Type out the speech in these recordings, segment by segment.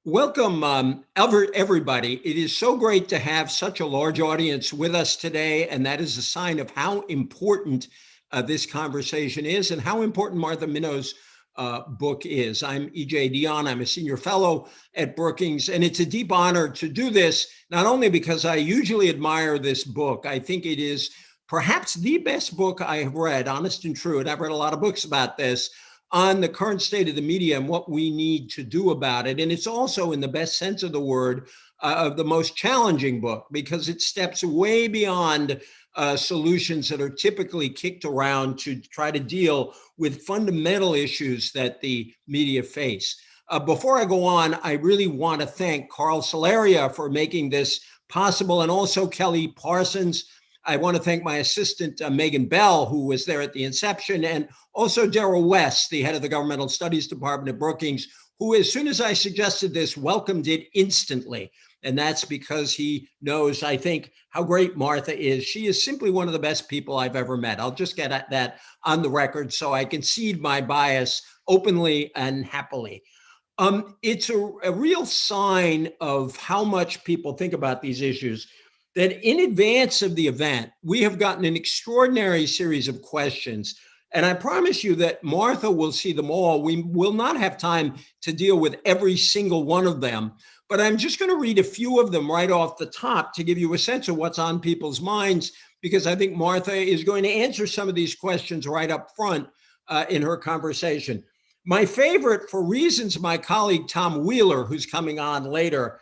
Welcome, everybody. It is so great to have such a large audience with us today, and that is a sign of how important this conversation is and how important Martha Minow's book is. I'm E.J. Dionne. I'm a senior fellow at Brookings, and it's a deep honor to do this, not only because I usually admire this book. I think it is perhaps the best book I have read, honest and true, and I've read a lot of books about this, on the current state of the media and what we need to do about it. And it's also, in the best sense of the word, the most challenging book because it steps way beyond solutions that are typically kicked around to try to deal with fundamental issues that the media face. Before I go on, I really want to thank Carl Solaria for making this possible, and also Kelly Parsons. I want to thank my assistant, Megan Bell, who was there at the inception, and also Daryl West, the head of the Governmental Studies Department at Brookings, who, as soon as I suggested this, welcomed it instantly. And that's because he knows, I think, how great Martha is. She is simply one of the best people I've ever met. I'll just get at that on the record so I concede my bias openly and happily. It's a real sign of how much people think about these issues that in advance of the event, we have gotten an extraordinary series of questions. And I promise you that Martha will see them all. We will not have time to deal with every single one of them, but I'm just going to read a few of them right off the top to give you a sense of what's on people's minds, because I think Martha is going to answer some of these questions right up front in her conversation. My favorite, for reasons my colleague Tom Wheeler, who's coming on later,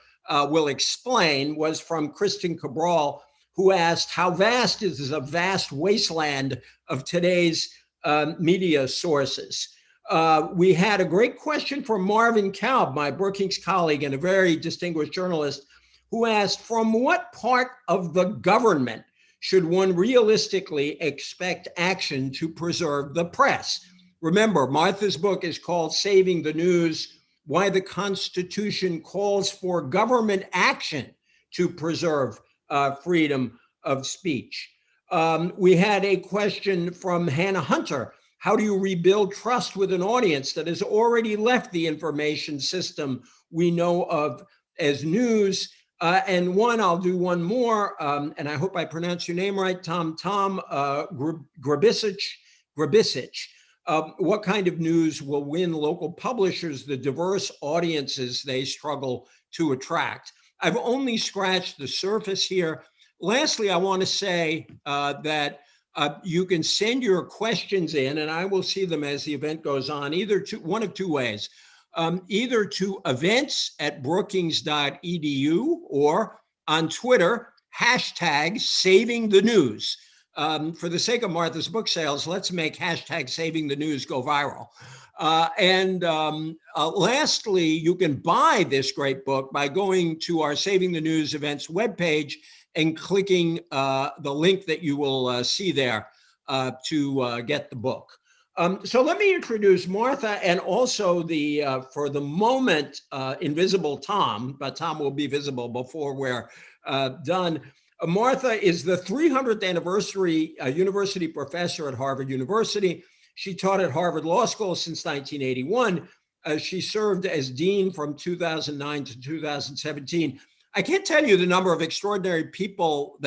will explain, was from Kristen Cabral, who asked, how vast is a vast wasteland of today's media sources? We had a great question from Marvin Kalb, my Brookings colleague and a very distinguished journalist, who asked, from what part of the government should one realistically expect action to preserve the press? Remember, Martha's book is called Saving the News: Why the Constitution Calls for Government Action to Preserve Freedom of Speech. We had a question from Hannah Hunter. How do you rebuild trust with an audience that has already left the information system we know of as news? And I'll do one more, and I hope I pronounce your name right, Tom Grabisic. What kind of news will win local publishers the diverse audiences they struggle to attract? I've only scratched the surface here. Lastly, I want to say that you can send your questions in, and I will see them as the event goes on, either to one of two ways, either to events@brookings.edu or on Twitter, #SavingTheNews. For the sake of Martha's book sales, let's make #SavingTheNews go viral. Lastly, you can buy this great book by going to our Saving the News events webpage and clicking the link that you will see there to get the book. So let me introduce Martha and also the, for the moment, invisible Tom, but Tom will be visible before we're done. Martha is the 300th anniversary university professor at Harvard University. She taught at Harvard Law School since 1981. She served as dean from 2009 to 2017. I can't tell you the number of extraordinary people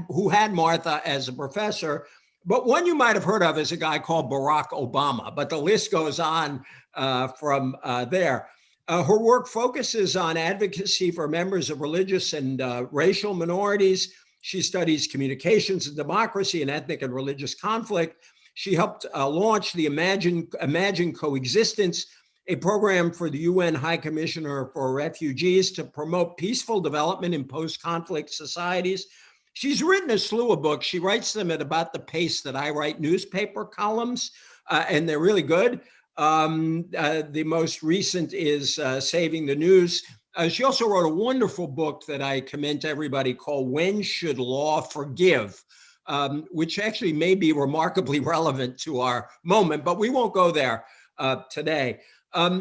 who had Martha as a professor, but one you might have heard of is a guy called Barack Obama, but the list goes on from there. Her work focuses on advocacy for members of religious and racial minorities. She studies communications and democracy and ethnic and religious conflict. She helped launch the Imagine Coexistence, a program for the UN High Commissioner for Refugees to promote peaceful development in post-conflict societies. She's written a slew of books. She writes them at about the pace that I write newspaper columns, and they're really good. The most recent is Saving the News. She also wrote a wonderful book that I commend to everybody called When Should Law Forgive? Which actually may be remarkably relevant to our moment, but we won't go there today.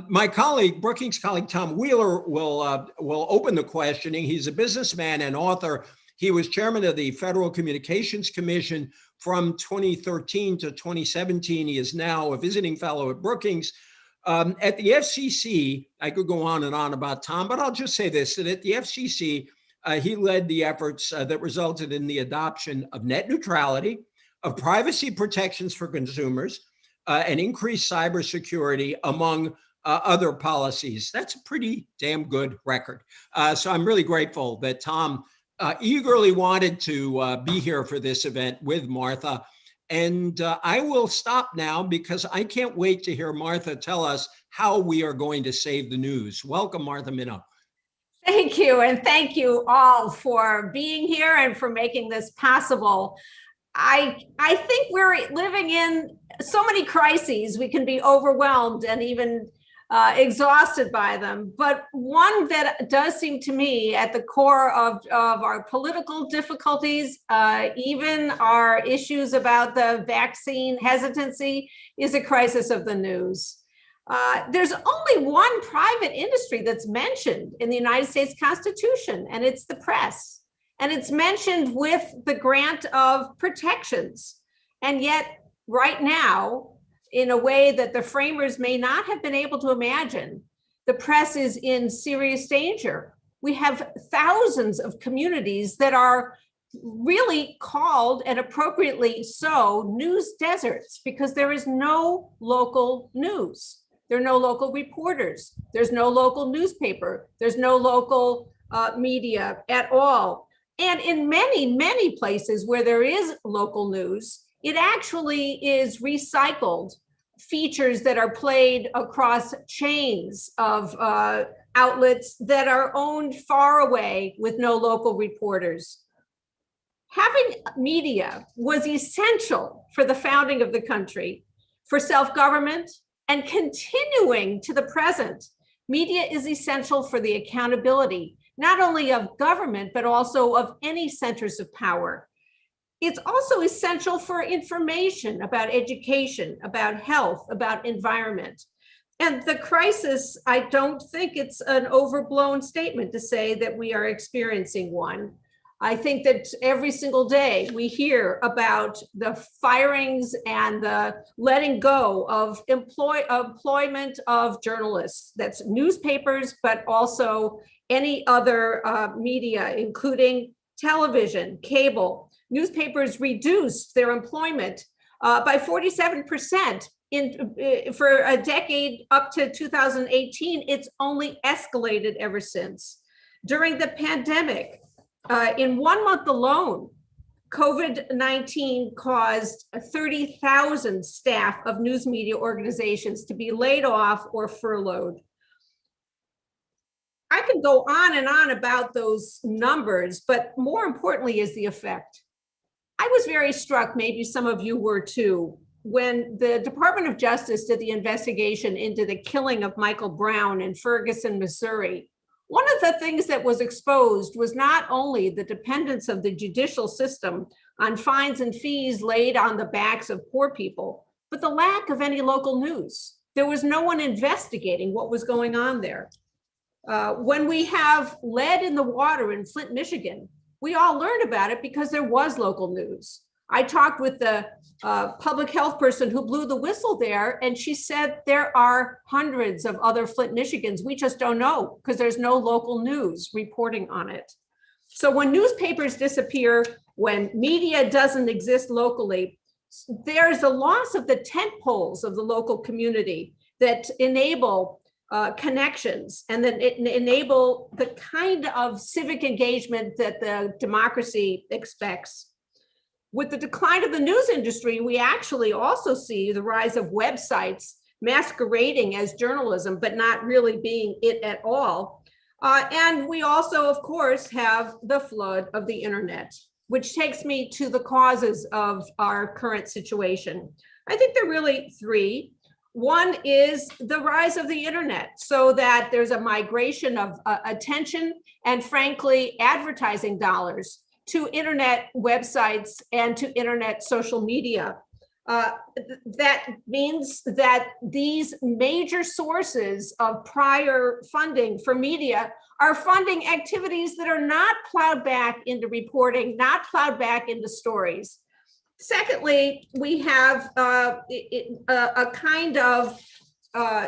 My colleague, Brookings colleague Tom Wheeler, will open the questioning. He's a businessman and author. He was chairman of the Federal Communications Commission from 2013 to 2017. He is now a visiting fellow at Brookings. At the FCC, I could go on and on about Tom, but I'll just say this, that at the FCC, he led the efforts that resulted in the adoption of net neutrality, of privacy protections for consumers, and increased cybersecurity, among other policies. That's a pretty damn good record. So I'm really grateful that Tom eagerly wanted to be here for this event with Martha. And I will stop now because I can't wait to hear Martha tell us how we are going to save the news. Welcome, Martha Minow. Thank you. And thank you all for being here and for making this possible. I think we're living in so many crises. We can be overwhelmed and even exhausted by them. But one that does seem to me at the core of our political difficulties, even our issues about the vaccine hesitancy, is a crisis of the news. There's only one private industry that's mentioned in the United States Constitution, and it's the press. And it's mentioned with the grant of protections. And yet, right now, in a way that the framers may not have been able to imagine, the press is in serious danger. We have thousands of communities that are really called, and appropriately so, news deserts, because there is no local news. There are no local reporters. There's no local newspaper. There's no local media at all. And in many, many places where there is local news, it actually is recycled features that are played across chains of outlets that are owned far away with no local reporters. Having media was essential for the founding of the country, for self-government, and continuing to the present. Media is essential for the accountability, not only of government, but also of any centers of power. It's also essential for information about education, about health, about environment. And the crisis, I don't think it's an overblown statement to say that we are experiencing one. I think that every single day we hear about the firings and the letting go of employment of journalists. That's newspapers, but also any other media, including television, cable. Newspapers reduced their employment by 47% for a decade up to 2018. It's only escalated ever since. During the pandemic, in 1 month alone, COVID-19 caused 30,000 staff of news media organizations to be laid off or furloughed. I could go on and on about those numbers, but more importantly is the effect. I was very struck, maybe some of you were too, when the Department of Justice did the investigation into the killing of Michael Brown in Ferguson, Missouri. One of the things that was exposed was not only the dependence of the judicial system on fines and fees laid on the backs of poor people, but the lack of any local news. There was no one investigating what was going on there. When we have lead in the water in Flint, Michigan, we all learned about it because there was local news. I talked with the public health person who blew the whistle there, and she said there are hundreds of other Flint, Michigans. We just don't know because there's no local news reporting on it. So when newspapers disappear, when media doesn't exist locally, there's a loss of the tent poles of the local community that enable connections and that enable the kind of civic engagement that the democracy expects. With the decline of the news industry, we actually also see the rise of websites masquerading as journalism, but not really being it at all. And we also, of course, have the flood of the internet, which takes me to the causes of our current situation. I think there are really three. One is the rise of the internet, so that there's a migration of attention and, frankly, advertising dollars to internet websites and to internet social media. That means that these major sources of prior funding for media are funding activities that are not plowed back into reporting, not plowed back into stories. Secondly, we have a kind of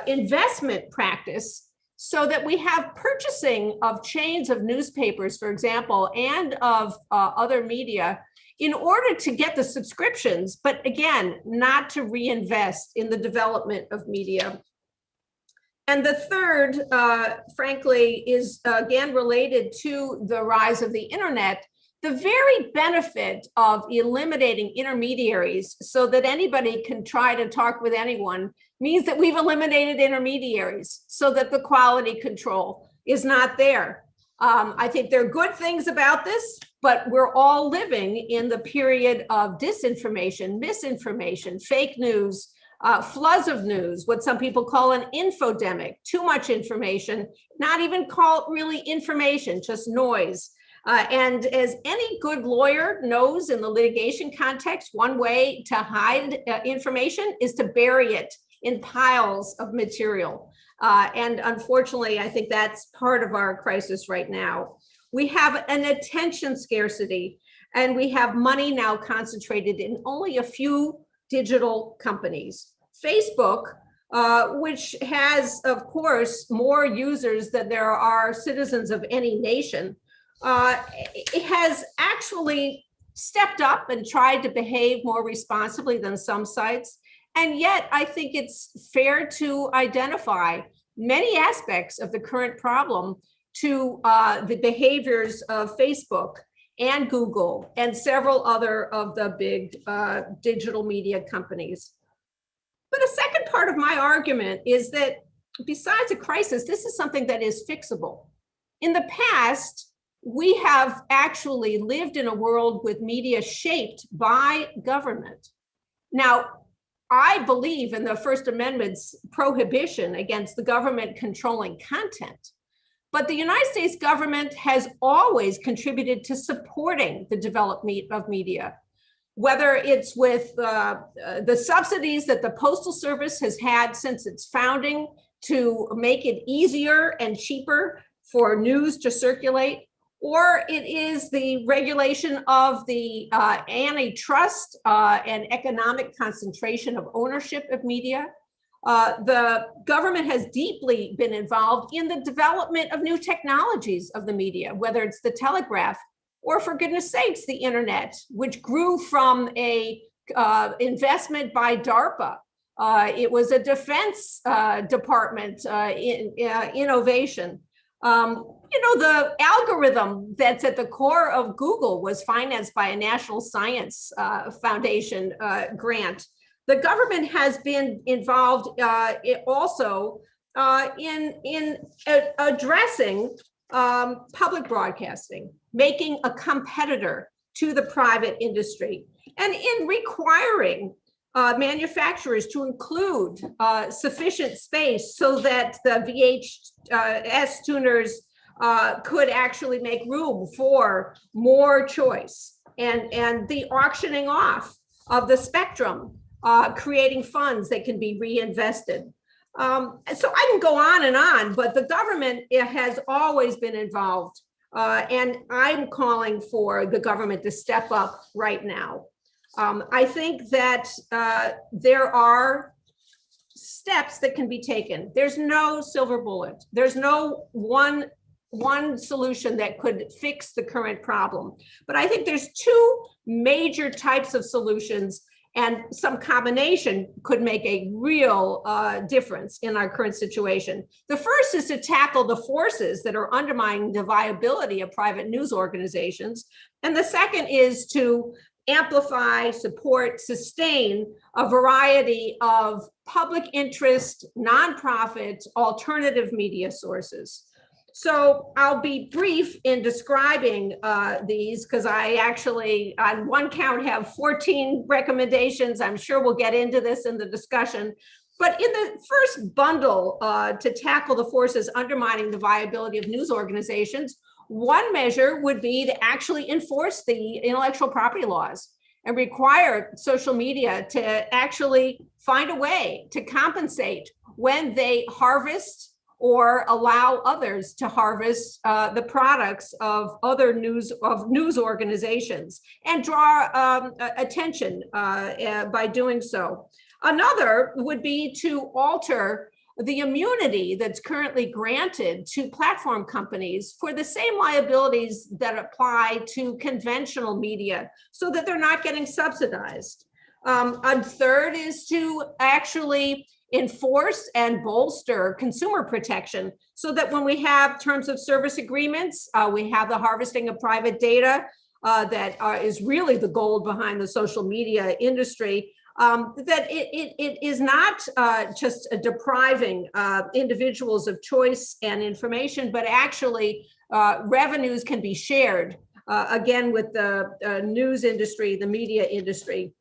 investment practice so that we have purchasing of chains of newspapers, for example, and of other media in order to get the subscriptions, but again, not to reinvest in the development of media. And the third, frankly, is again related to the rise of the internet. The very benefit of eliminating intermediaries so that anybody can try to talk with anyone means that we've eliminated intermediaries so that the quality control is not there. I think there are good things about this, but we're all living in the period of disinformation, misinformation, fake news, floods of news, what some people call an infodemic, too much information, not even called really information, just noise. And as any good lawyer knows in the litigation context, one way to hide information is to bury it in piles of material. And unfortunately, I think that's part of our crisis right now. We have an attention scarcity, and we have money now concentrated in only a few digital companies. Facebook, which has, of course, more users than there are citizens of any nation, it has actually stepped up and tried to behave more responsibly than some sites. And yet, I think it's fair to identify many aspects of the current problem to the behaviors of Facebook and Google and several other of the big digital media companies. But a second part of my argument is that besides a crisis, this is something that is fixable. In the past, we have actually lived in a world with media shaped by government. Now, I believe in the First Amendment's prohibition against the government controlling content, but the United States government has always contributed to supporting the development of media, whether it's with the subsidies that the Postal Service has had since its founding to make it easier and cheaper for news to circulate, or it is the regulation of the antitrust and economic concentration of ownership of media. The government has deeply been involved in the development of new technologies of the media, whether it's the telegraph, or for goodness sakes, the internet, which grew from a investment by DARPA. It was a Defense Department innovation. The algorithm that's at the core of Google was financed by a National Science Foundation grant. The government has been involved also in addressing public broadcasting, making a competitor to the private industry, and in requiring manufacturers to include sufficient space so that the VHS tuners could actually make room for more choice, and the auctioning off of the spectrum, creating funds that can be reinvested. So I can go on, but the government has always been involved, and I'm calling for the government to step up right now. I think that there are steps that can be taken. There's no silver bullet. There's no one solution that could fix the current problem. But I think there's two major types of solutions, and some combination could make a real difference in our current situation. The first is to tackle the forces that are undermining the viability of private news organizations. And the second is to amplify, support, sustain a variety of public interest, nonprofit, alternative media sources. So I'll be brief in describing these, because I actually, on one count, have 14 recommendations. I'm sure we'll get into this in the discussion. But in the first bundle to tackle the forces undermining the viability of news organizations, one measure would be to actually enforce the intellectual property laws and require social media to actually find a way to compensate when they harvest or allow others to harvest the products of other news organizations, and draw attention by doing so. Another would be to alter the immunity that's currently granted to platform companies for the same liabilities that apply to conventional media so that they're not getting subsidized. A third is to actually enforce and bolster consumer protection so that when we have terms of service agreements, we have the harvesting of private data that is really the gold behind the social media industry, that it is not just depriving individuals of choice and information, but actually revenues can be shared, again, with the news industry, the media industry.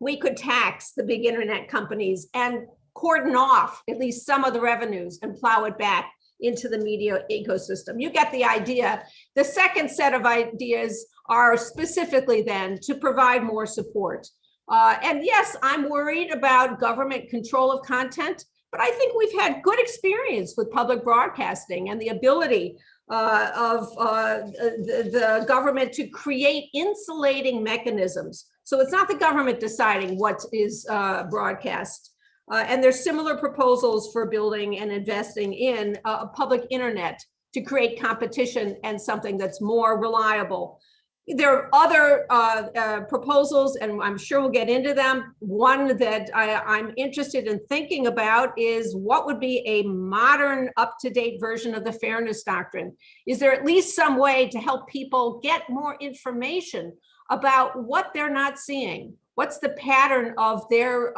We could tax the big internet companies and cordon off at least some of the revenues and plow it back into the media ecosystem. You get the idea. The second set of ideas are specifically then to provide more support. And yes, I'm worried about government control of content, but I think we've had good experience with public broadcasting and the ability of the government to create insulating mechanisms. So it's not the government deciding what is broadcast. And there's similar proposals for building and investing in a public internet to create competition and something that's more reliable. There are other proposals, and I'm sure we'll get into them. One that I'm interested in thinking about is what would be a modern, up-to-date version of the fairness doctrine? Is there at least some way to help people get more information about what they're not seeing? What's the pattern of their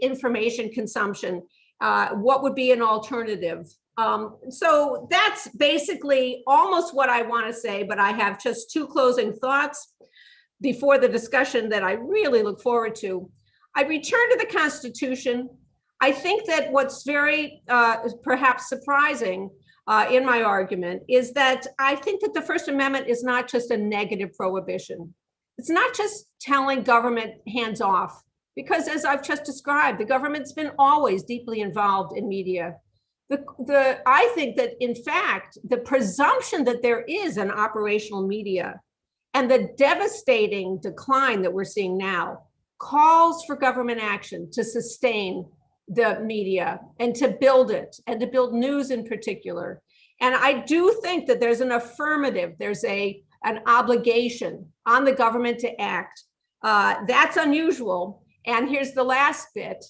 information consumption? What would be an alternative? So that's basically almost what I want to say, but I have just two closing thoughts before the discussion that I really look forward to. I return to the Constitution. I think that what's very perhaps surprising in my argument is that I think that the First Amendment is not just a negative prohibition. It's not just telling government hands off, because as I've just described, the government's been always deeply involved in media. I think that, in fact, the presumption that there is an operational media and the devastating decline that we're seeing now calls for government action to sustain the media and to build it and to build news in particular. And I do think that there's an affirmative, there's an obligation on the government to act. That's unusual. And here's the last bit.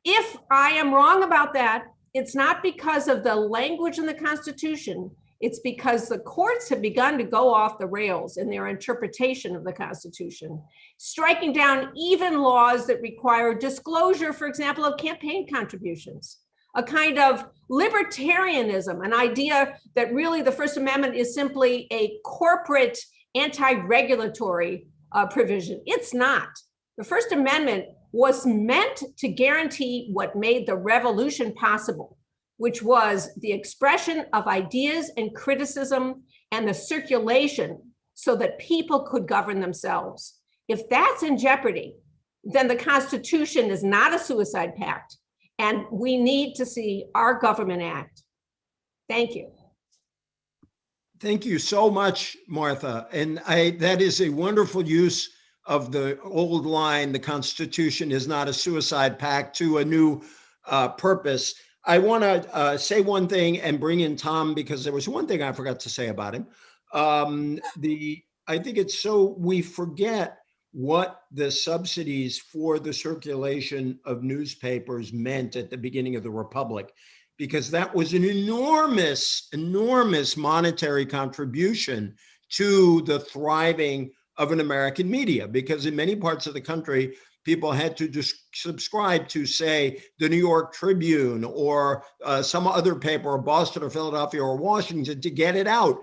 If I am wrong about that, it's not because of the language in the Constitution. It's because the courts have begun to go off the rails in their interpretation of the Constitution, striking down even laws that require disclosure, for example, of campaign contributions, a kind of libertarianism, an idea that really the First Amendment is simply a corporate anti-regulatory provision. It's not. The First Amendment was meant to guarantee what made the revolution possible, which was the expression of ideas and criticism and the circulation so that people could govern themselves. If that's in jeopardy, then the Constitution is not a suicide pact, and we need to see our government act. Thank you. Thank you so much, Martha. And that is a wonderful use of the old line, the Constitution is not a suicide pact, to a new purpose. I want to say one thing and bring in Tom, because there was one thing I forgot to say about him. I think it's so we forget what the subsidies for the circulation of newspapers meant at the beginning of the Republic, because that was an enormous, enormous monetary contribution to the thriving of an American media, because in many parts of the country, people had to just subscribe to, say, the New York Tribune or some other paper, or Boston or Philadelphia or Washington, to get it out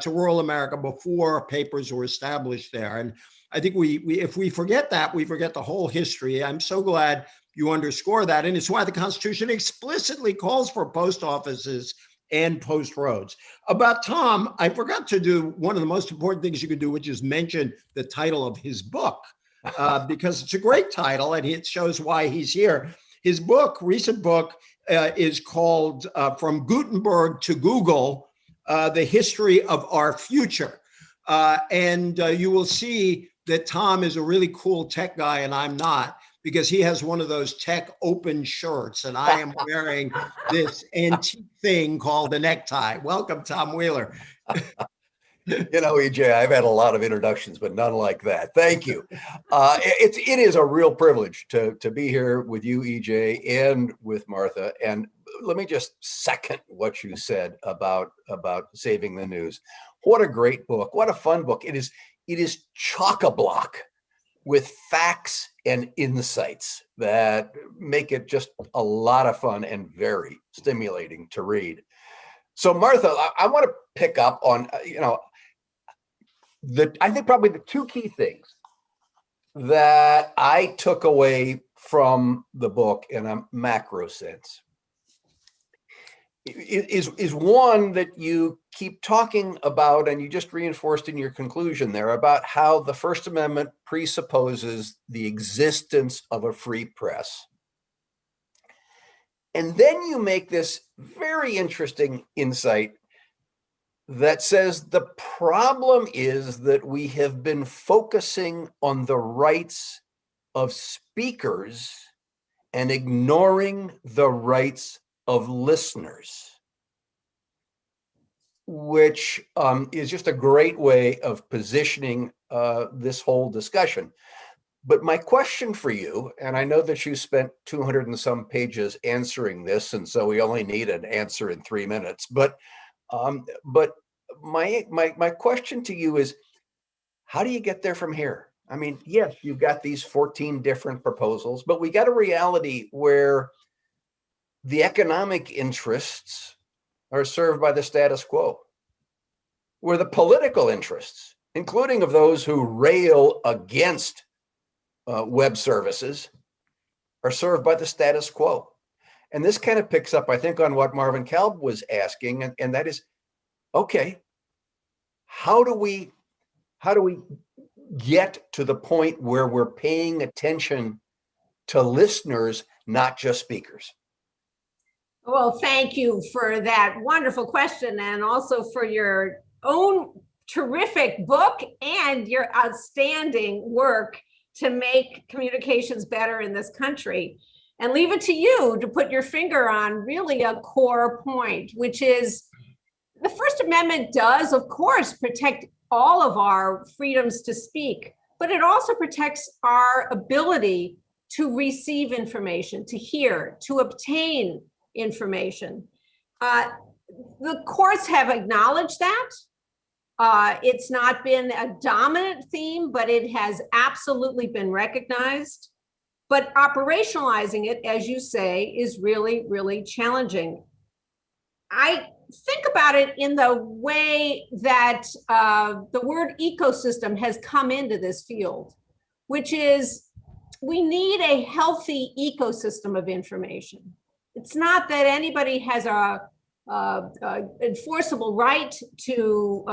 to rural America before papers were established there. And I think if we forget that, we forget the whole history. I'm so glad you underscore that. And it's why the Constitution explicitly calls for post offices and post roads. About Tom, I forgot to do one of the most important things you could do, which is mention the title of his book, because it's a great title and it shows why he's here. His book, recent book, is called From Gutenberg to Google, The History of Our Future. And you will see that Tom is a really cool tech guy and I'm not. because he has one of those tech open shirts, and I am wearing this antique thing called a necktie. Welcome, Tom Wheeler. E.J., I've had a lot of introductions, but none like that. Thank you. It is a real privilege to be here with you, E.J., and with Martha. And let me just second what you said about Saving the News. What a great book! What a fun book! It is chock-a-block with facts and insights that make it just a lot of fun and very stimulating to read. So, Martha, I want to pick up on I think probably the two key things that I took away from the book in a macro sense is one that you keep talking about, and you just reinforced in your conclusion there, about how the First Amendment presupposes the existence of a free press. And then you make this very interesting insight that says the problem is that we have been focusing on the rights of speakers and ignoring the rights of listeners, which is just a great way of positioning this whole discussion. But my question for you, and I know that you spent 200 and some pages answering this, and so we only need an answer in 3 minutes, but my question to you is, how do you get there from here? I mean, yes, you've got these 14 different proposals, but we got a reality where the economic interests are served by the status quo, where the political interests, including of those who rail against web services, are served by the status quo. And this kind of picks up, I think, on what Marvin Kalb was asking, and that is, okay, how do we get to the point where we're paying attention to listeners, not just speakers? Well, thank you for that wonderful question, and also for your own terrific book and your outstanding work to make communications better in this country. And leave it to you to put your finger on really a core point, which is the First Amendment does, of course, protect all of our freedoms to speak, but it also protects our ability to receive information, to hear, to obtain information. The courts have acknowledged that. It's not been a dominant theme, but it has absolutely been recognized. But operationalizing it, as you say, is really, really challenging. I think about it in the way that the word ecosystem has come into this field, which is we need a healthy ecosystem of information. It's not that anybody has a enforceable right to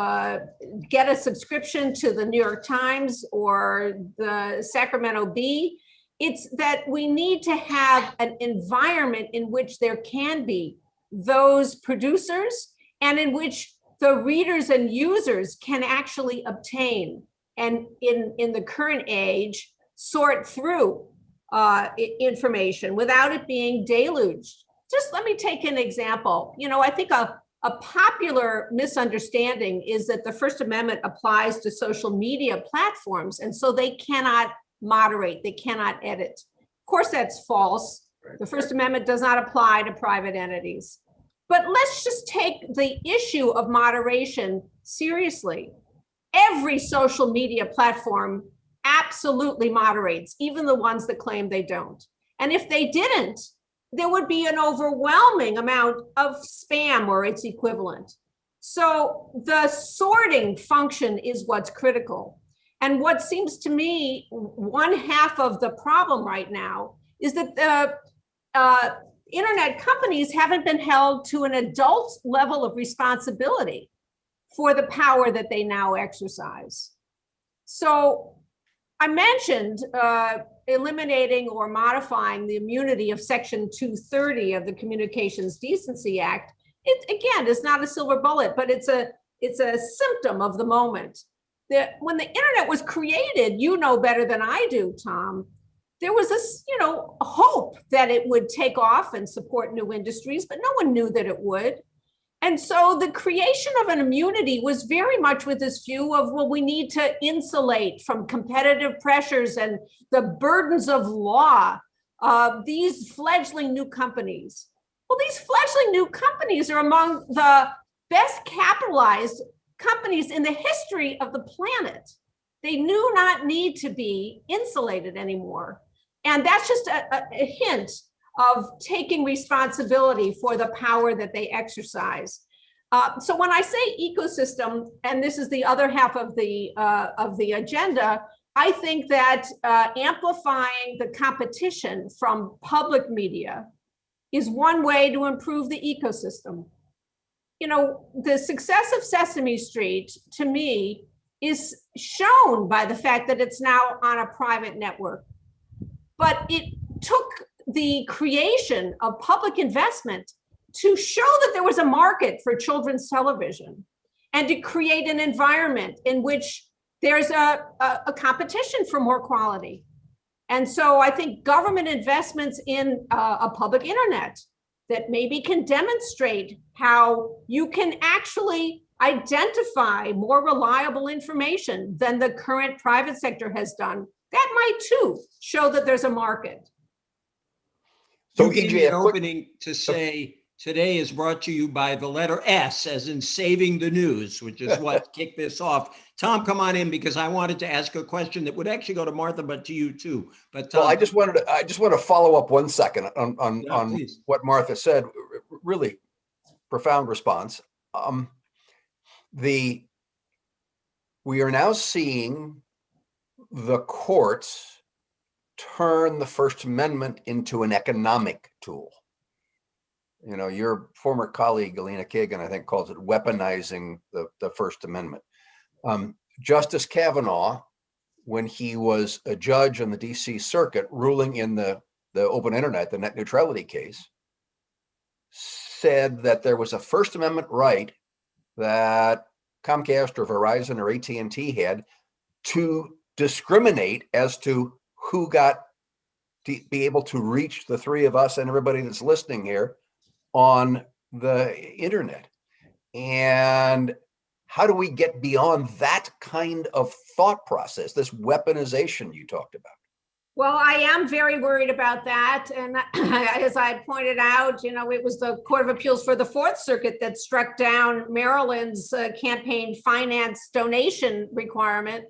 get a subscription to the New York Times or the Sacramento Bee. It's that we need to have an environment in which there can be those producers and in which the readers and users can actually obtain, and in the current age, sort through information without it being deluged. Just let me take an example. I think a popular misunderstanding is that the First Amendment applies to social media platforms, and so they cannot moderate, they cannot edit. Of course, that's false. The First Amendment does not apply to private entities. But let's just take the issue of moderation seriously. Every social media platform absolutely moderates, even the ones that claim they don't. And if they didn't, there would be an overwhelming amount of spam or its equivalent. So the sorting function is what's critical. And what seems to me one half of the problem right now is that the internet companies haven't been held to an adult level of responsibility for the power that they now exercise. So I mentioned eliminating or modifying the immunity of Section 230 of the Communications Decency Act. It, again, is not a silver bullet, but it's a symptom of the moment. When the internet was created, you know better than I do, Tom, there was this, hope that it would take off and support new industries, but no one knew that it would. And so the creation of an immunity was very much with this view of, well, we need to insulate from competitive pressures and the burdens of law these fledgling new companies. Well, these fledgling new companies are among the best capitalized companies in the history of the planet. They do not need to be insulated anymore. And that's just a hint of taking responsibility for the power that they exercise. So when I say ecosystem, and this is the other half of the agenda, I think that amplifying the competition from public media is one way to improve the ecosystem. The success of Sesame Street, to me, is shown by the fact that it's now on a private network. But it took the creation of public investment to show that there was a market for children's television and to create an environment in which there's a competition for more quality. And so I think government investments in a public internet that maybe can demonstrate how you can actually identify more reliable information than the current private sector has done, that might too show that there's a market. So you gave me an opening to say today is brought to you by the letter S, as in saving the news, which is what kicked this off. Tom, come on in, because I wanted to ask a question that would actually go to Martha, but to you too. But Tom, well, I just want to follow up 1 second on what Martha said. Really profound response. We are now seeing the courts turn the First Amendment into an economic tool. Your former colleague, Alina Kagan, I think, calls it weaponizing the First Amendment. Justice Kavanaugh, when he was a judge on the DC Circuit ruling in the open internet, the net neutrality case, said that there was a First Amendment right that Comcast or Verizon or AT&T had to discriminate as to who got to be able to reach the three of us and everybody that's listening here on the internet. And how do we get beyond that kind of thought process, this weaponization you talked about? Well, I am very worried about that. And as I pointed out, it was the Court of Appeals for the Fourth Circuit that struck down Maryland's campaign finance donation requirement.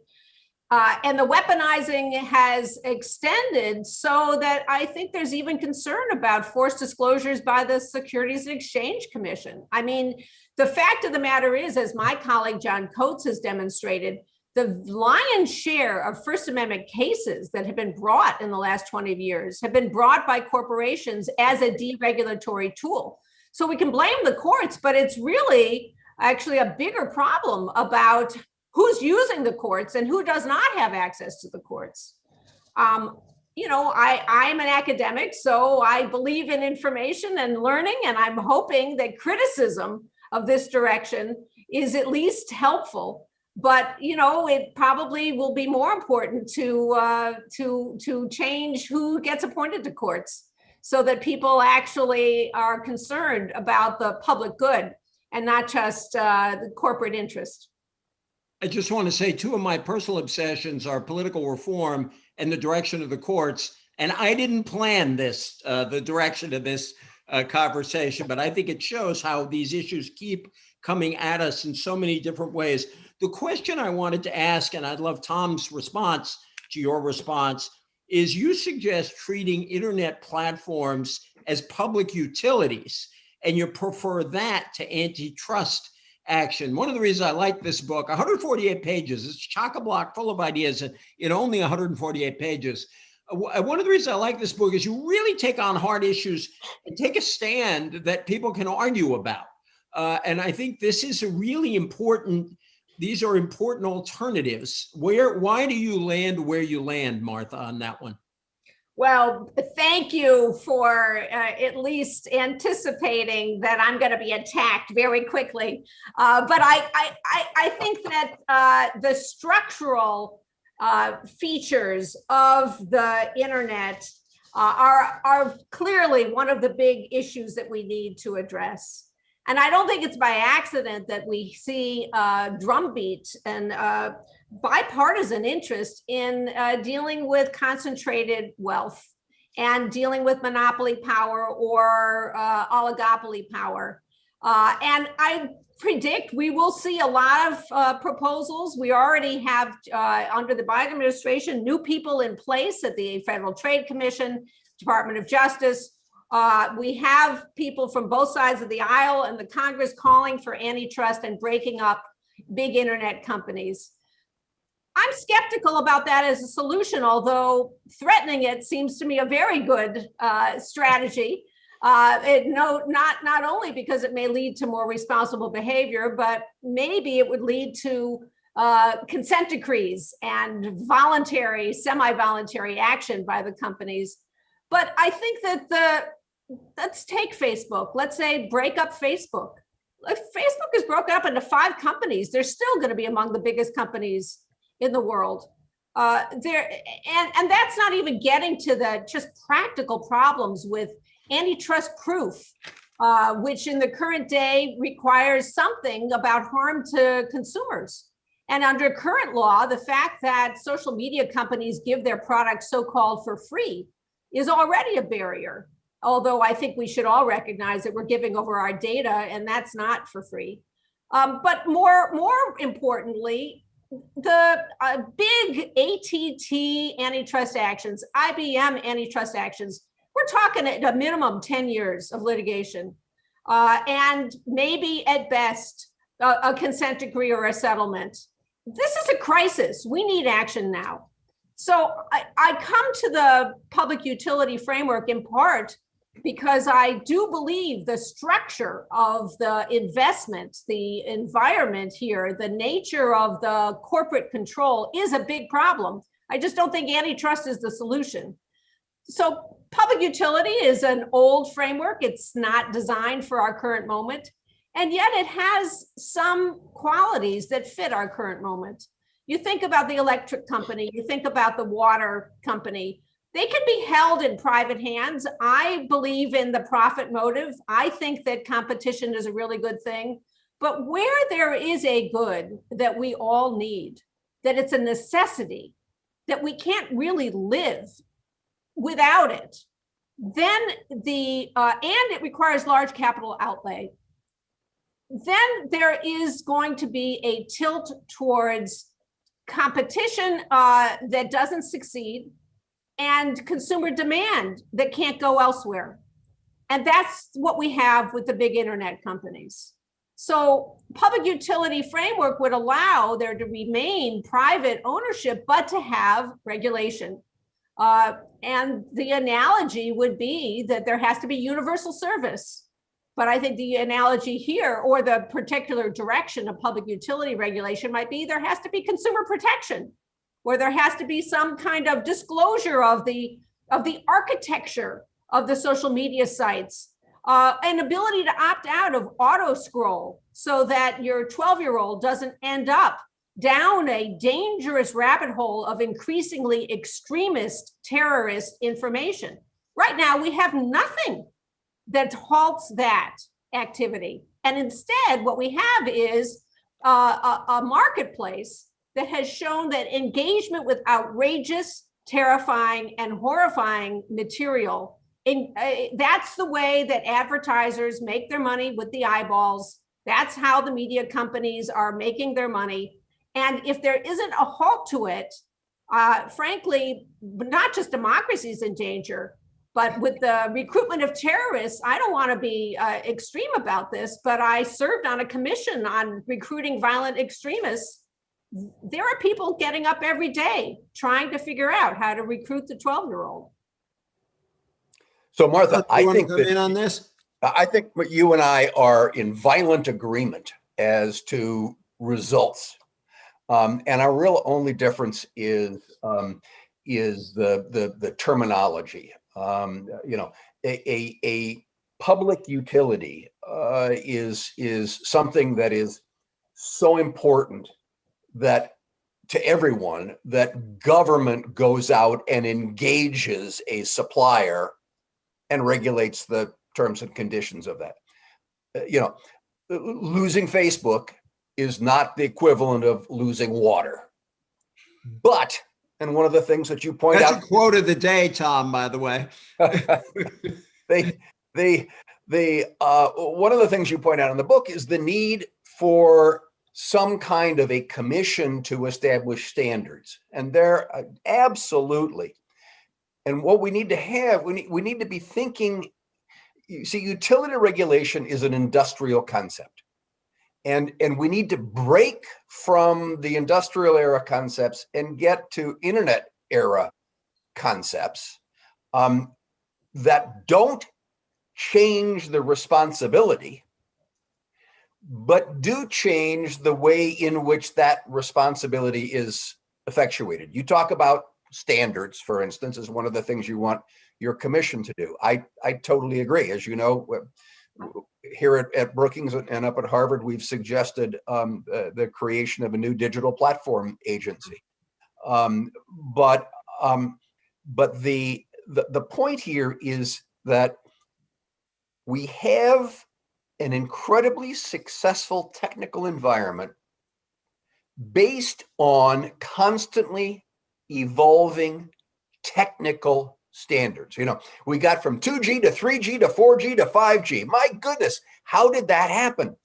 And the weaponizing has extended so that I think there's even concern about forced disclosures by the Securities and Exchange Commission. I mean, the fact of the matter is, as my colleague John Coates has demonstrated, the lion's share of First Amendment cases that have been brought in the last 20 years have been brought by corporations as a deregulatory tool. So we can blame the courts, but it's really actually a bigger problem about who's using the courts and who does not have access to the courts. I'm an academic, so I believe in information and learning, and I'm hoping that criticism of this direction is at least helpful. But it probably will be more important to change who gets appointed to courts, so that people actually are concerned about the public good and not just the corporate interest. I just want to say two of my personal obsessions are political reform and the direction of the courts. And I didn't plan this, the direction of this conversation, but I think it shows how these issues keep coming at us in so many different ways. The question I wanted to ask, and I'd love Tom's response to your response, is you suggest treating internet platforms as public utilities, and you prefer that to antitrust action. One of the reasons I like this book, 148 pages, it's chock-a-block full of ideas in only 148 pages. One of the reasons I like this book is you really take on hard issues and take a stand that people can argue about. And I think this is a really important, these are important alternatives. Why do you land where you land, Martha, on that one? Well, thank you for at least anticipating that I'm going to be attacked very quickly. But I think that the structural features of the internet are clearly one of the big issues that we need to address. And I don't think it's by accident that we see drumbeat and bipartisan interest in dealing with concentrated wealth and dealing with monopoly power or oligopoly power. And I predict we will see a lot of proposals. We already have, under the Biden administration, new people in place at the Federal Trade Commission, Department of Justice. We have people from both sides of the aisle and the Congress calling for antitrust and breaking up big internet companies. I'm skeptical about that as a solution, although threatening it seems to me a very good strategy. Not only because it may lead to more responsible behavior, but maybe it would lead to consent decrees and voluntary, semi-voluntary action by the companies. But I think that let's take Facebook. Let's say break up Facebook. If Facebook is broken up into 5 companies, they're still going to be among the biggest companies in the world. And that's not even getting to the just practical problems with antitrust proof, which in the current day requires something about harm to consumers. And under current law, the fact that social media companies give their products so-called for free is already a barrier. Although I think we should all recognize that we're giving over our data and that's not for free. But more importantly, the big AT&T antitrust actions, IBM antitrust actions, we're talking at a minimum 10 years of litigation, and maybe at best a consent decree or a settlement. This is a crisis. We need action now. So I come to the public utility framework in part because I do believe the structure of the investment, the environment here, the nature of the corporate control is a big problem. I just don't think antitrust is the solution. So public utility is an old framework. It's not designed for our current moment, and yet it has some qualities that fit our current moment. You think about the electric company, you think about the water company, they can be held in private hands. I believe in the profit motive. I think that competition is a really good thing. But where there is a good that we all need, that it's a necessity, that we can't really live without it, then and it requires large capital outlay, then there is going to be a tilt towards competition that doesn't succeed, and consumer demand that can't go elsewhere. And that's what we have with the big internet companies. So public utility framework would allow there to remain private ownership, but to have regulation. And the analogy would be that there has to be universal service. But I think the analogy here, or the particular direction of public utility regulation, might be there has to be consumer protection, where there has to be some kind of disclosure of the architecture of the social media sites, an ability to opt out of auto scroll so that your 12-year-old doesn't end up down a dangerous rabbit hole of increasingly extremist terrorist information. Right now, we have nothing that halts that activity. And instead, what we have is a marketplace that has shown that engagement with outrageous, terrifying, and horrifying material, that's the way that advertisers make their money with the eyeballs. That's how the media companies are making their money. And if there isn't a halt to it, frankly, not just democracy is in danger, but with the recruitment of terrorists, I don't want to be extreme about this, but I served on a commission on recruiting violent extremists. There are people getting up every day trying to figure out how to recruit the 12-year-old. So Martha, I think that in on this. I think you and I are in violent agreement as to results, and our real only difference is the terminology. A public utility is something that is so important that to everyone that government goes out and engages a supplier and regulates the terms and conditions of that. Losing Facebook is not the equivalent of losing water. But, and one of the things that you point out— That's a quote of the day, Tom, by the way. One of the things you point out in the book is the need for some kind of a commission to establish standards. And there, absolutely. And what we need to have, we need to be thinking, you see, utility regulation is an industrial concept. And we need to break from the industrial era concepts and get to internet era concepts that don't change the responsibility, but do change the way in which that responsibility is effectuated. You talk about standards, for instance, is one of the things you want your commission to do. I totally agree. As you know, here at Brookings and up at Harvard, we've suggested the creation of a new digital platform agency. But the point here is that we have an incredibly successful technical environment based on constantly evolving technical standards. We got from 2G to 3G to 4G to 5G. My goodness, how did that happen?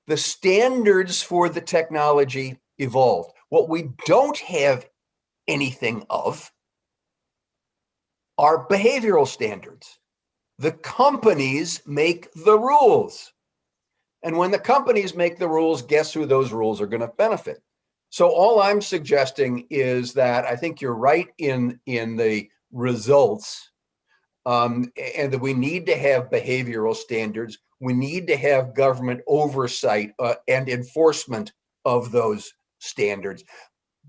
The standards for the technology evolved. What we don't have anything of are behavioral standards. The companies make the rules. And when the companies make the rules, guess who those rules are going to benefit? So all I'm suggesting is that I think you're right in the results, and that we need to have behavioral standards. We need to have government oversight and enforcement of those standards.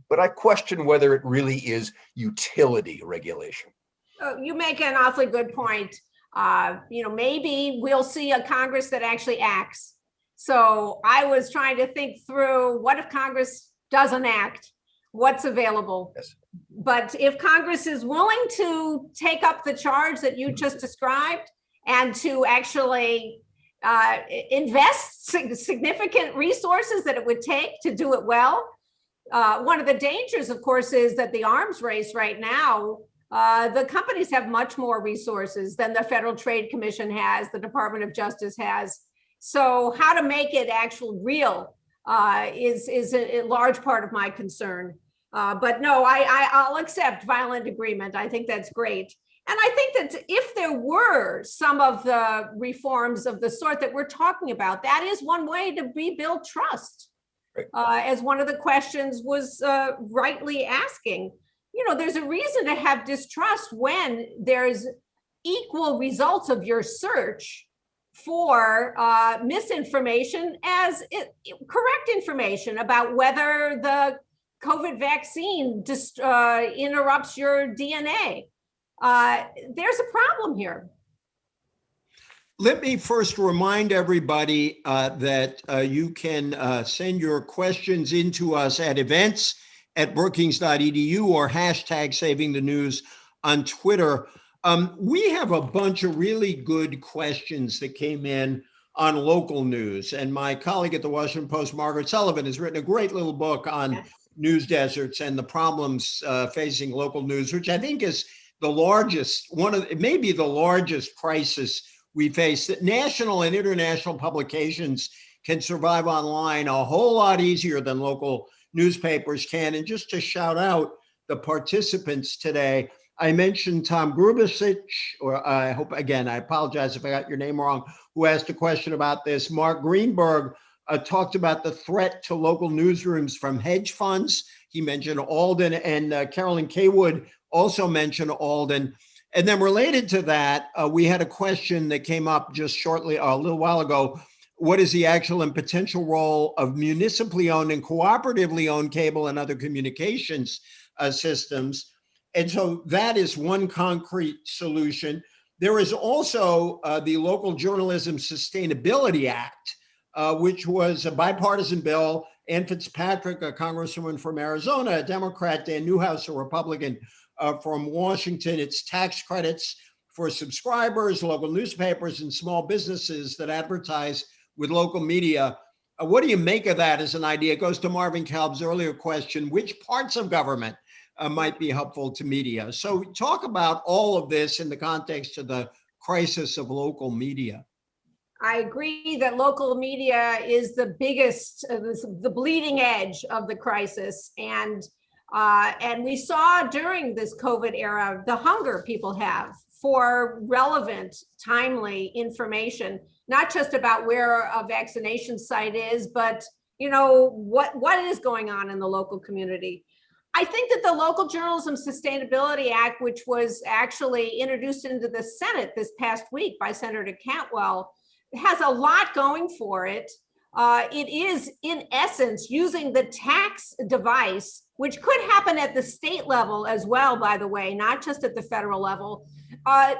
But I question whether it really is utility regulation. You make an awfully good point. Maybe we'll see a Congress that actually acts. So I was trying to think through, what if Congress doesn't act? What's available? Yes. But if Congress is willing to take up the charge that you just described and to actually invest significant resources that it would take to do it well, one of the dangers, of course, is that the arms race right now, the companies have much more resources than the Federal Trade Commission has, the Department of Justice has. So how to make it actual real is a large part of my concern. But no, I'll accept violent agreement. I think that's great. And I think that if there were some of the reforms of the sort that we're talking about, that is one way to rebuild trust. Right. As one of the questions was rightly asking, there's a reason to have distrust when there's equal results of your search for misinformation as correct information about whether the COVID vaccine just interrupts your DNA. There's a problem here. Let me first remind everybody that you can send your questions into us at events@brookings.edu or #SavingTheNews on Twitter. We have a bunch of really good questions that came in on local news. And my colleague at the Washington Post, Margaret Sullivan, has written a great little book on news deserts and the problems facing local news, which I think is the largest, it may be the largest crisis we face. That national and international publications can survive online a whole lot easier than local newspapers can. And just to shout out the participants today, I mentioned Tom Grubisic, or I apologize if I got your name wrong, who asked a question about this. Mark Greenberg talked about the threat to local newsrooms from hedge funds. He mentioned Alden, and Carolyn Kaywood also mentioned Alden. And then related to that, we had a question that came up just shortly, a little while ago. What is the actual and potential role of municipally owned and cooperatively owned cable and other communications systems? And so that is one concrete solution. There is also the Local Journalism Sustainability Act, which was a bipartisan bill Ann Fitzpatrick, a congresswoman from Arizona, a Democrat, Dan Newhouse, a Republican from Washington. It's tax credits for subscribers, local newspapers, and small businesses that advertise with local media. What do you make of that as an idea? It goes to Marvin Kalb's earlier question, which parts of government might be helpful to media? So talk about all of this in the context of the crisis of local media. I agree that local media is the biggest, the bleeding edge of the crisis. And we saw during this COVID era, the hunger people have for relevant, timely information, not just about where a vaccination site is, but what is going on in the local community. I think that the Local Journalism Sustainability Act, which was actually introduced into the Senate this past week by Senator Cantwell, has a lot going for it. It is, in essence, using the tax device, which could happen at the state level as well, by the way, not just at the federal level,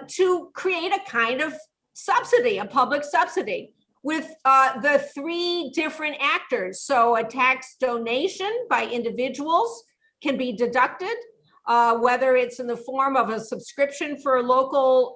to create a kind of subsidy, a public subsidy with the three different actors. So a tax donation by individuals can be deducted, whether it's in the form of a subscription for a local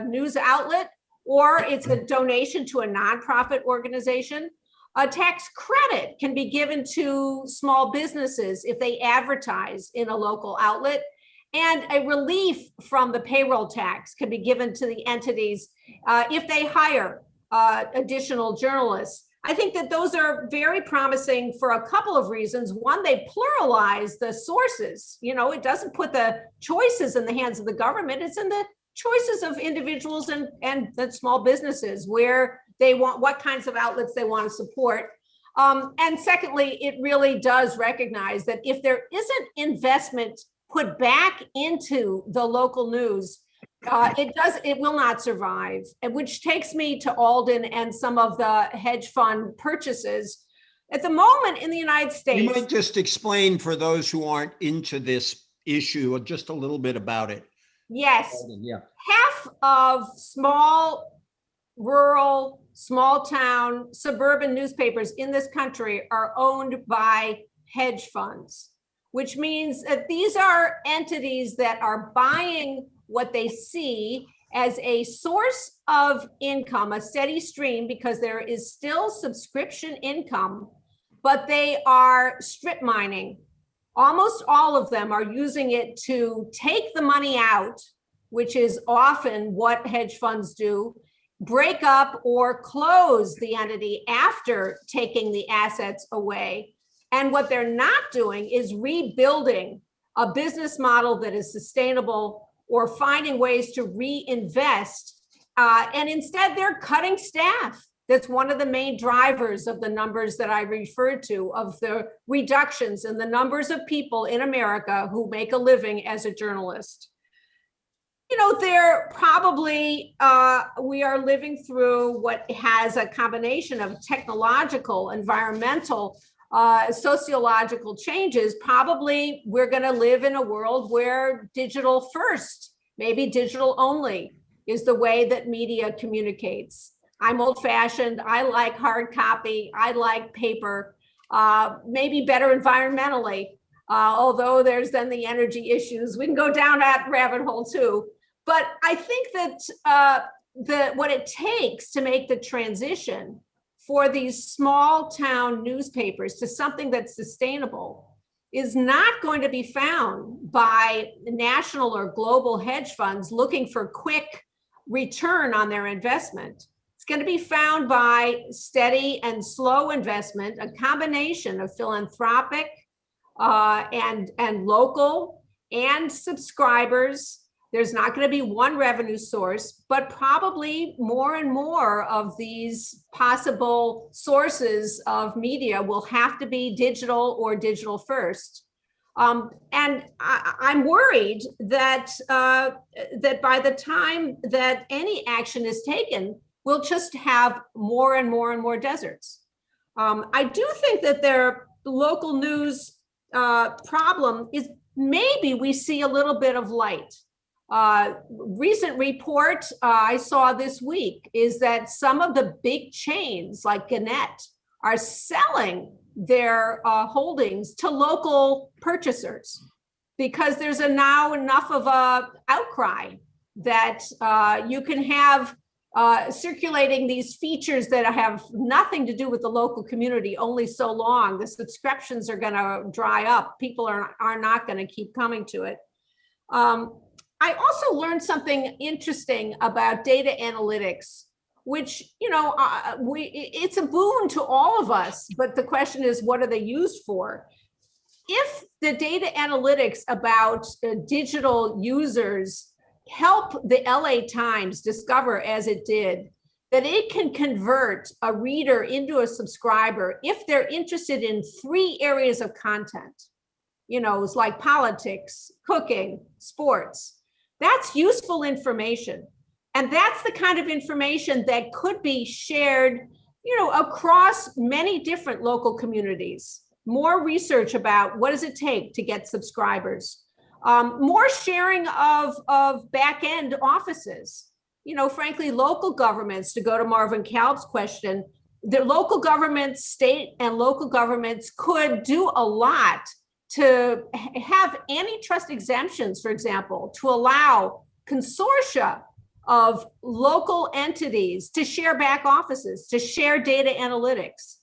news outlet, or it's a donation to a nonprofit organization. A tax credit can be given to small businesses if they advertise in a local outlet, and a relief from the payroll tax can be given to the entities if they hire additional journalists. I think that those are very promising for a couple of reasons. One, they pluralize the sources. It doesn't put the choices in the hands of the government. It's in the choices of individuals and the small businesses where they want, what kinds of outlets they want to support. And secondly, it really does recognize that if there isn't investment put back into the local news, it will not survive. Which takes me to Alden and some of the hedge fund purchases. At the moment in the United States— You might just explain for those who aren't into this issue just a little bit about it. Yes. Alden, yeah. Half of small, rural, small town, suburban newspapers in this country are owned by hedge funds, which means that these are entities that are buying what they see as a source of income, a steady stream, because there is still subscription income, but they are strip mining. Almost all of them are using it to take the money out, which is often what hedge funds do, break up or close the entity after taking the assets away. And what they're not doing is rebuilding a business model that is sustainable or finding ways to reinvest. And instead, they're cutting staff. That's one of the main drivers of the numbers that I referred to, of the reductions in the numbers of people in America who make a living as a journalist. They're probably, we are living through what has a combination of technological, environmental, sociological changes. Probably we're going to live in a world where digital first, maybe digital only, is the way that media communicates. I'm old-fashioned. I like hard copy. I like paper, maybe better environmentally, although there's then the energy issues. We can go down that rabbit hole too. But I think that what it takes to make the transition for these small town newspapers to something that's sustainable is not going to be found by national or global hedge funds looking for quick return on their investment. It's going to be found by steady and slow investment, a combination of philanthropic and local and subscribers. There's not going to be one revenue source, but probably more and more of these possible sources of media will have to be digital or digital first. And I'm worried that that by the time that any action is taken, we'll just have more and more and more deserts. I do think that their local news problem is maybe we see a little bit of light. Recent report I saw this week is that some of the big chains like Gannett are selling their holdings to local purchasers, because there's now enough of a outcry that you can have circulating these features that have nothing to do with the local community only so long. The subscriptions are going to dry up. People are not going to keep coming to it. I also learned something interesting about data analytics, which, it's a boon to all of us, but the question is, what are they used for? If the data analytics about digital users help the LA Times discover, as it did, that it can convert a reader into a subscriber if they're interested in 3 areas of content, it's like politics, cooking, sports, that's useful information. And that's the kind of information that could be shared, across many different local communities. More research about what does it take to get subscribers. More sharing of back-end offices. Frankly, local governments, to go to Marvin Kalb's question, the local governments, state and local governments could do a lot to have antitrust exemptions, for example, to allow consortia of local entities to share back offices, to share data analytics.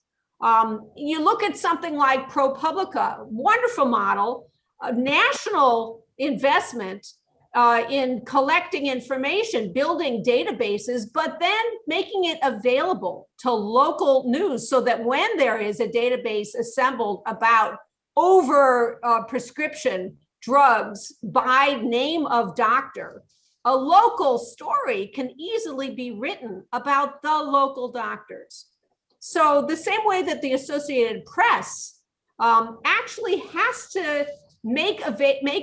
You look at something like ProPublica, wonderful model, a national investment in collecting information, building databases, but then making it available to local news so that when there is a database assembled about over prescription drugs by name of doctor, a local story can easily be written about the local doctors. So the same way that the Associated Press actually has to make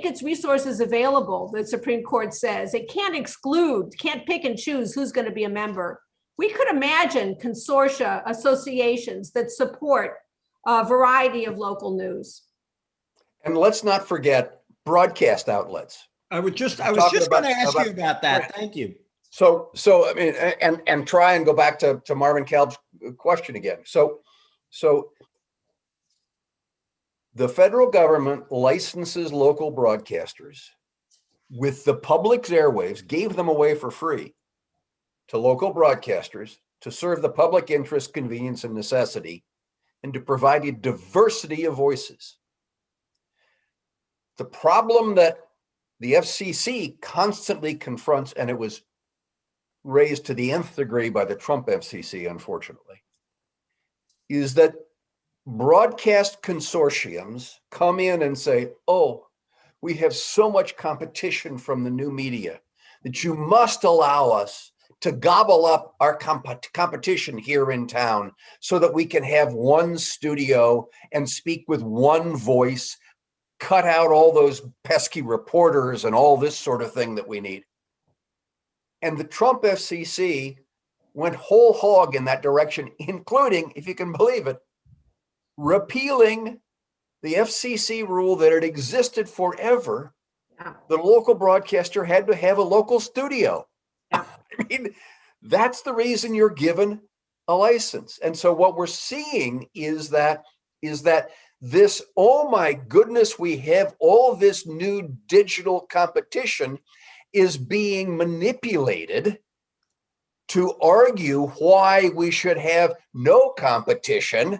its resources available, the Supreme Court says. It can't exclude, can't pick and choose who's going to be a member. We could imagine consortia, associations that support a variety of local news. And let's not forget broadcast outlets. I was just going to ask you about that. Right. Thank you. So I mean, and try and go back to Marvin Kalb's question again. So the federal government licenses local broadcasters with the public's airwaves, gave them away for free to local broadcasters to serve the public interest, convenience, and necessity, and to provide a diversity of voices. The problem that the FCC constantly confronts, and it was raised to the nth degree by the Trump FCC, unfortunately, is that broadcast consortiums come in and say, oh, we have so much competition from the new media that you must allow us to gobble up our competition here in town so that we can have one studio and speak with one voice, cut out all those pesky reporters and all this sort of thing that we need. And the Trump FCC went whole hog in that direction, including, if you can believe it, repealing the FCC rule that had existed forever. The local broadcaster had to have a local studio. I mean, that's the reason you're given a license. And so what we're seeing is that this, oh my goodness, we have all this new digital competition is being manipulated to argue why we should have no competition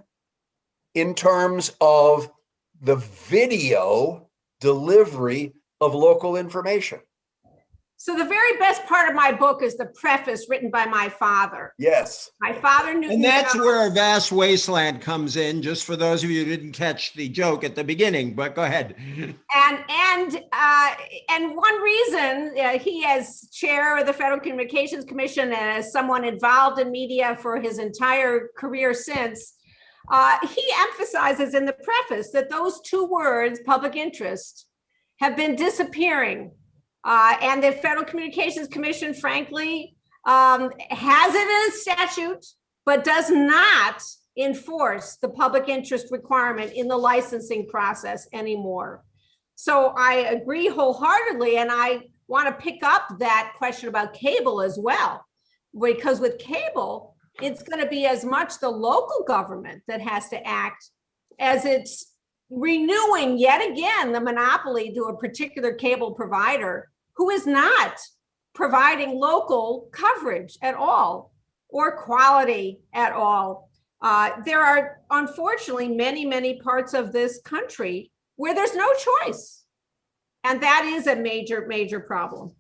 in terms of the video delivery of local information. So the very best part of my book is the preface written by my father. Yes. My father knew. And that's where A Vast Wasteland comes in, just for those of you who didn't catch the joke at the beginning, but go ahead. And one reason he, as chair of the Federal Communications Commission and as someone involved in media for his entire career since, he emphasizes in the preface that those 2 words, public interest, have been disappearing. And the Federal Communications Commission, frankly, has it in a statute, but does not enforce the public interest requirement in the licensing process anymore. So I agree wholeheartedly, and I want to pick up that question about cable as well, because with cable, it's going to be as much the local government that has to act as it's renewing yet again the monopoly to a particular cable provider who is not providing local coverage at all or quality at all. There are unfortunately many parts of this country where there's no choice. And that is a major problem.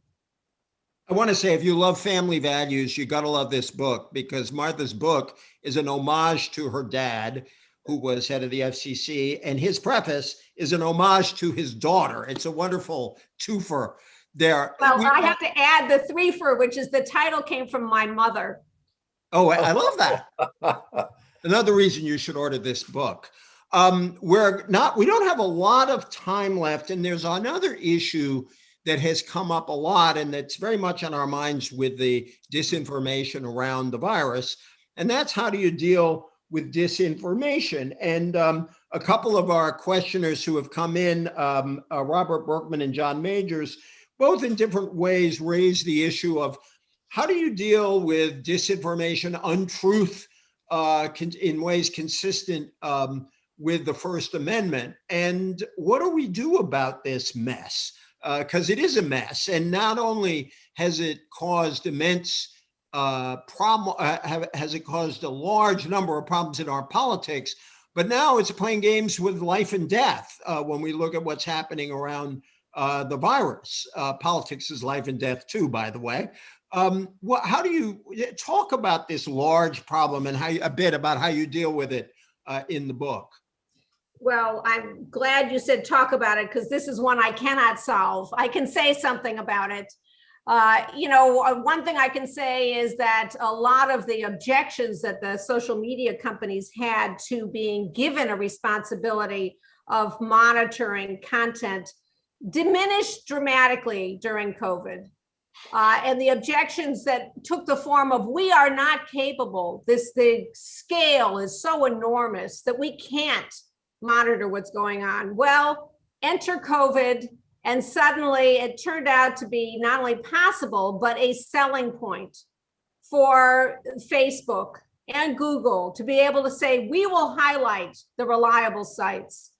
I want to say, if you love family values, you got to love this book, because Martha's book is an homage to her dad, who was head of the FCC, and his preface is an homage to his daughter. It's a wonderful twofer there. Well, I have to add the threefer, which is the title came from my mother. Oh, I love that. Another reason you should order this book. We don't have a lot of time left, and there's another issue that has come up a lot, and that's very much on our minds with the disinformation around the virus. And that's, how do you deal with disinformation? And a couple of our questioners who have come in, Robert Berkman and John Majors, both in different ways raise the issue of how do you deal with disinformation, untruth, in ways consistent with the First Amendment? And what do we do about this mess? Because it is a mess. And not only has it caused immense has it caused a large number of problems in our politics, but now it's playing games with life and death when we look at what's happening around the virus. Politics is life and death too, by the way. How do you talk about this large problem, and a bit about how you deal with it in the book? Well, I'm glad you said talk about it, because this is one I cannot solve. I can say something about it. One thing I can say is that a lot of the objections that the social media companies had to being given a responsibility of monitoring content diminished dramatically during COVID. And the objections that took the form of, we are not capable, the scale is so enormous that we can't monitor what's going on. Well, enter COVID, and suddenly it turned out to be not only possible, but a selling point for Facebook and Google to be able to say, we will highlight the reliable sites.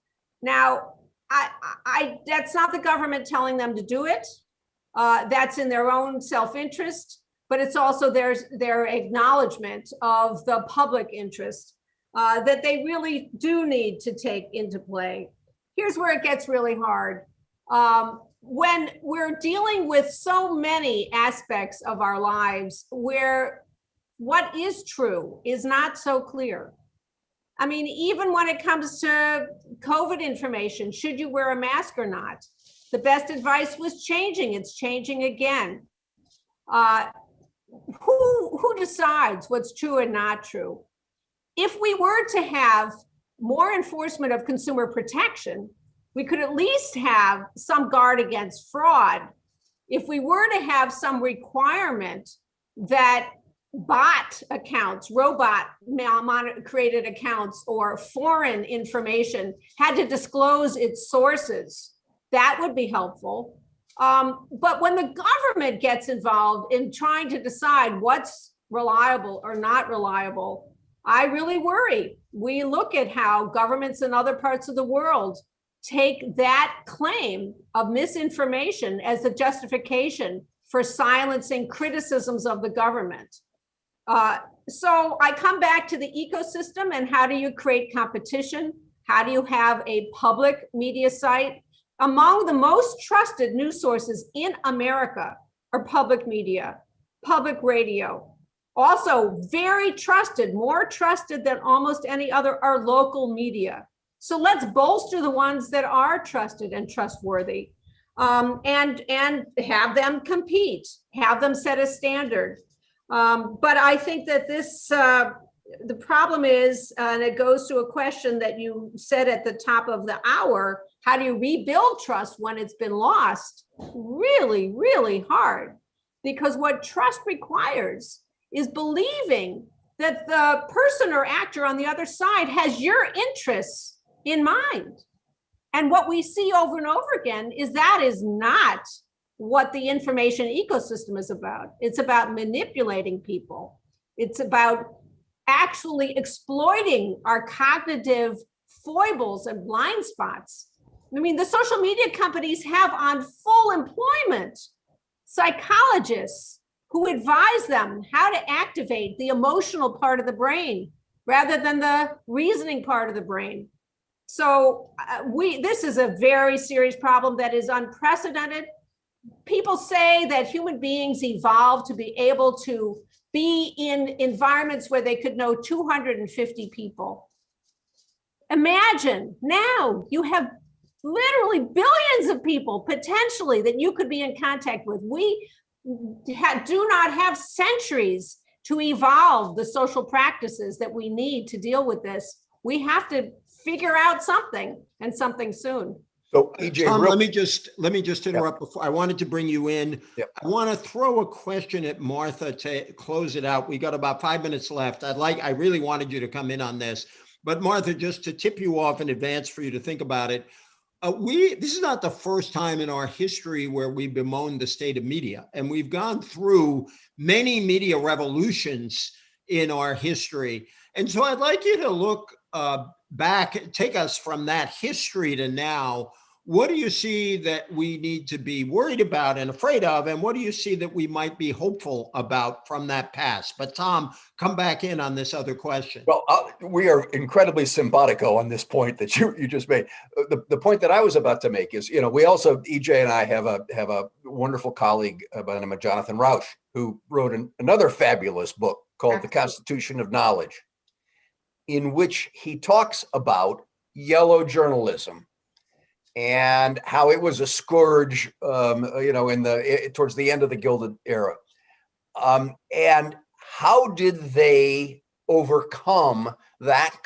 Now, that's not the government telling them to do it. That's in their own self-interest, but it's also their acknowledgement of the public interest that they really do need to take into play. Here's where it gets really hard. When we're dealing with so many aspects of our lives where what is true is not so clear. I mean, even when it comes to COVID information, should you wear a mask or not? The best advice was changing. It's changing again. Who decides what's true and not true? If we were to have more enforcement of consumer protection, we could at least have some guard against fraud. If we were to have some requirement that bot accounts, robot created accounts, or foreign information had to disclose its sources, that would be helpful. But when the government gets involved in trying to decide what's reliable or not reliable, I really worry. We look at how governments in other parts of the world take that claim of misinformation as the justification for silencing criticisms of the government. So I come back to the ecosystem, and how do you create competition? How do you have a public media site? Among the most trusted news sources in America are public media, public radio. Also very trusted, more trusted than almost any other, are local media. So let's bolster the ones that are trusted and trustworthy, and have them compete, have them set a standard. But I think that this, the problem is, and it goes to a question that you said at the top of the hour, how do you rebuild trust when it's been lost? Really, really hard. Because what trust requires is believing that the person or actor on the other side has your interests in mind. And what we see over and over again is that is not what the information ecosystem is about. It's about manipulating people. It's about actually exploiting our cognitive foibles and blind spots. I mean, the social media companies have on full employment psychologists who advise them how to activate the emotional part of the brain rather than the reasoning part of the brain. So this is a very serious problem that is unprecedented. People say that human beings evolved to be able to be in environments where they could know 250 people. Imagine now you have literally billions of people potentially that you could be in contact with. We do not have centuries to evolve the social practices that we need to deal with this. We have to figure out something, and something soon. So E.J, Tom, let me just interrupt. Yep. Before I wanted to bring you in. Yep. I want to throw a question at Martha to close it out. We got about 5 minutes left. I really wanted you to come in on this, but Martha, just to tip you off in advance for you to think about it. This is not the first time in our history where we bemoan the state of media, and we've gone through many media revolutions in our history. And so I'd like you to look back, take us from that history to now. What do you see that we need to be worried about and afraid of? And what do you see that we might be hopeful about from that past? But Tom, come back in on this other question. Well, we are incredibly simpatico on this point that you just made. The point that I was about to make is, we also, E.J. and I have a wonderful colleague by the name of Jonathan Rauch, who wrote another fabulous book called The Constitution of Knowledge, in which he talks about yellow journalism and how it was a scourge, towards the end of the Gilded Era. And how did they overcome that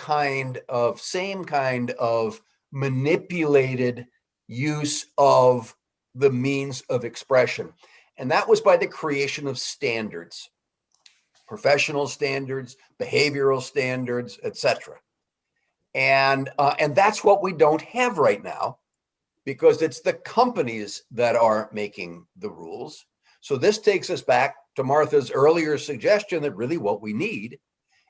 same kind of manipulated use of the means of expression? And that was by the creation of standards, professional standards, behavioral standards, etc. And that's what we don't have right now, because it's the companies that are making the rules. So this takes us back to Martha's earlier suggestion that really what we need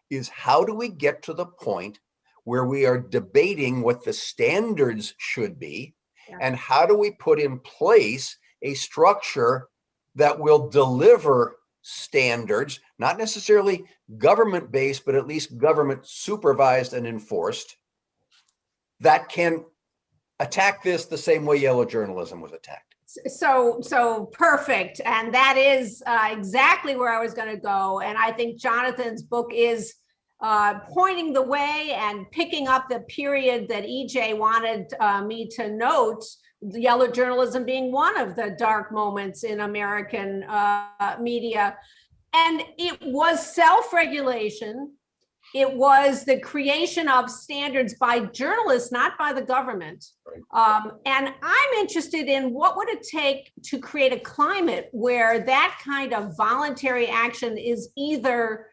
is, how do we get to the point where we are debating what the standards should be, and how do we put in place a structure that will deliver standards, not necessarily government-based, but at least government supervised and enforced, that can attack this the same way yellow journalism was attacked. So perfect. And that is exactly where I was going to go. And I think Jonathan's book is pointing the way and picking up the period that E.J. wanted me to note, yellow journalism being one of the dark moments in American media. And it was self-regulation. It was the creation of standards by journalists, not by the government. Right. And I'm interested in what would it take to create a climate where that kind of voluntary action is either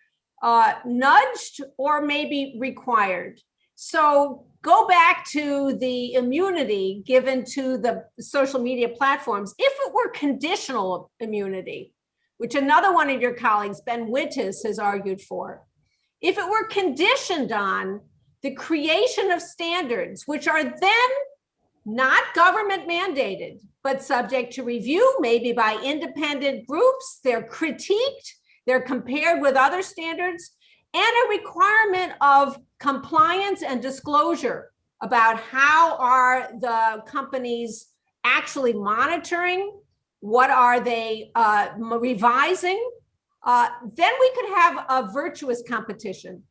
nudged or maybe required. So go back to the immunity given to the social media platforms. If it were conditional immunity, which another one of your colleagues, Ben Wittis, has argued for, if it were conditioned on the creation of standards, which are then not government mandated, but subject to review, maybe by independent groups, they're critiqued, they're compared with other standards, and a requirement of compliance and disclosure about how are the companies actually monitoring, what are they revising, then we could have a virtuous competition.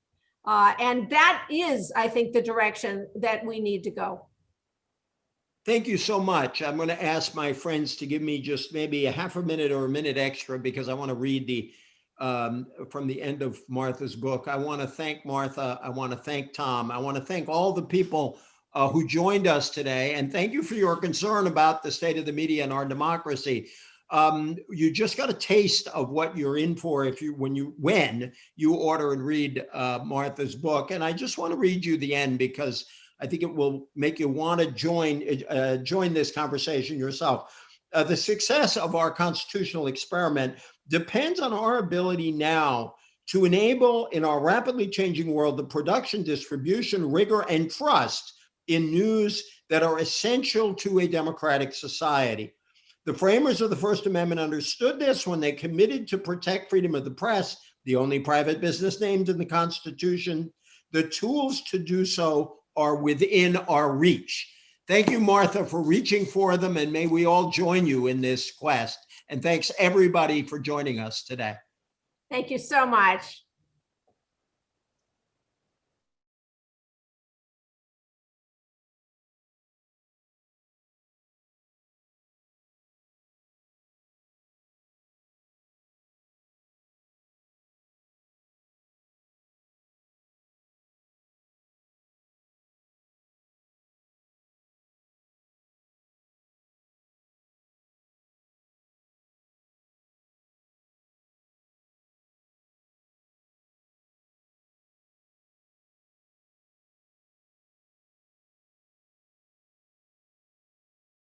And that is, I think, the direction that we need to go. Thank you so much. I'm going to ask my friends to give me just maybe a half a minute or a minute extra, because I want to read from the end of Martha's book. I want to thank Martha. I want to thank Tom. I want to thank all the people who joined us today. And thank you for your concern about the state of the media and our democracy. You just got a taste of what you're in for when you order and read Martha's book. And I just want to read you the end, because I think it will make you want to join this conversation yourself. The success of our constitutional experiment depends on our ability now to enable in our rapidly changing world the production, distribution, rigor, and trust in news that are essential to a democratic society. The framers of the First Amendment understood this when they committed to protect freedom of the press, the only private business named in the Constitution. The tools to do so are within our reach. Thank you, Martha, for reaching for them, and may we all join you in this quest. And thanks everybody for joining us today. Thank you so much.